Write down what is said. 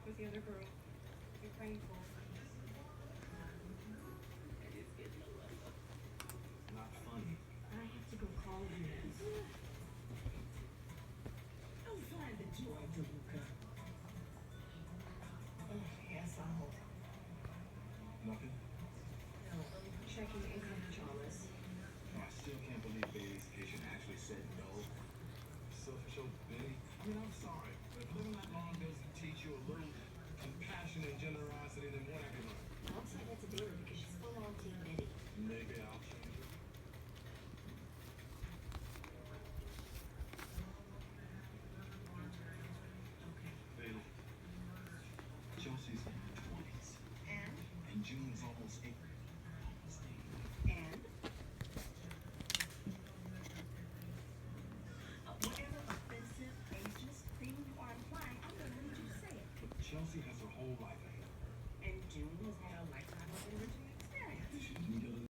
with the other girl. You're praying for her. Not funny. I have to go call Liz. I'll find the joy, DeLuca. Oh, yes, I hope. Nothing? No, I'm checking income for Charles. I still can't believe Bailey's patient actually said no. Selfish old Billy. I mean, I'm sorry, but living that long doesn't teach you a little compassion and generosity, then what I can learn. I'll say that to Bailey because she's full on Team Betty. Maybe I'll change it. Bailey. Chelsea's in her 20s. And June's almost 8. And Whatever offensive, ageist thing you are implying, I'm gonna need you to say it. But Chelsea has her whole life ahead. And June has had a lifetime of enriching experience. You need to